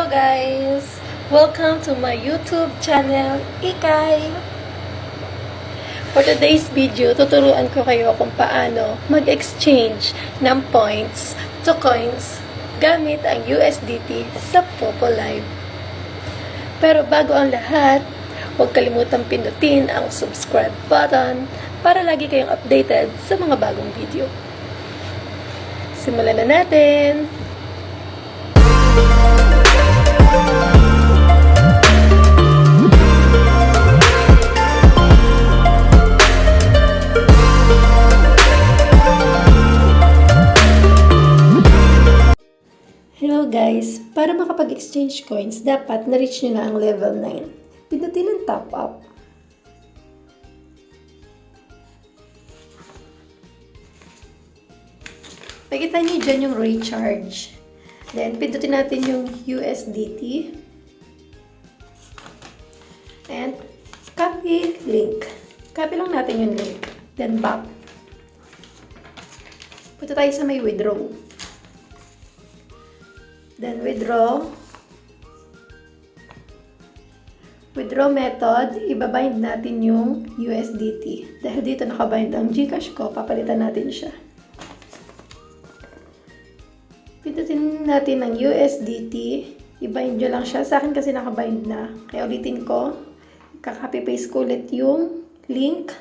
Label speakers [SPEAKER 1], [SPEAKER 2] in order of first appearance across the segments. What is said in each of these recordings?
[SPEAKER 1] Hello guys! Welcome to my YouTube channel, Ikay! For today's video, tuturuan ko kayo kung paano mag-exchange ng points to coins gamit ang USDT sa Popo Live. Pero bago ang lahat, huwag kalimutang pindutin ang subscribe button para lagi kayong updated sa mga bagong video. Simulan na natin! Hello guys! Para makapag-exchange coins, dapat na-reach nyo na ang level 9. Pindutin ang top up. Pakita nyo dyan yung recharge. Then, pindutin natin yung USDT. And, copy link. Copy lang natin yung link. Then, back. Punta tayo sa may withdraw. Then, withdraw. Withdraw method, ibabind natin yung USDT. Dahil dito nakabind ang GCash ko, papalitan natin siya. Pindutin natin ang USDT. I-bind nyo lang siya. Sa akin kasi nakabind na. Kaya ulitin ko. Kaka-copy-paste ko ulit yung link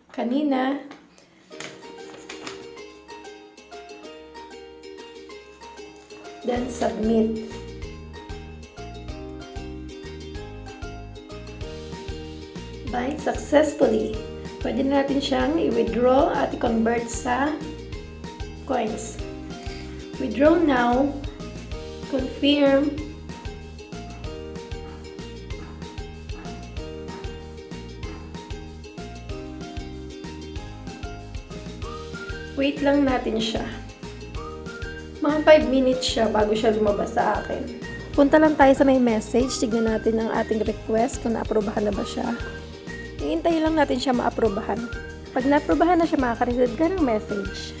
[SPEAKER 1] kanina. Then, submit. Bind successfully. Pwede natin siyang i-withdraw at i-convert sa coins. Withdraw now. Confirm. Wait lang natin siya. Mga 5 minutes siya bago siya lumabas sa akin. Punta lang tayo sa may message. Tignan natin ang ating request kung na-aprobahan na ba siya. Iintay lang natin siya ma-aprobahan. Pag na-aprobahan na siya, makaka-receive ka ng message.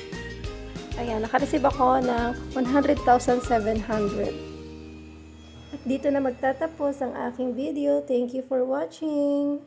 [SPEAKER 1] Ayan, naka-receive ako ng 100,700. At dito na magtatapos ang aking video. Thank you for watching!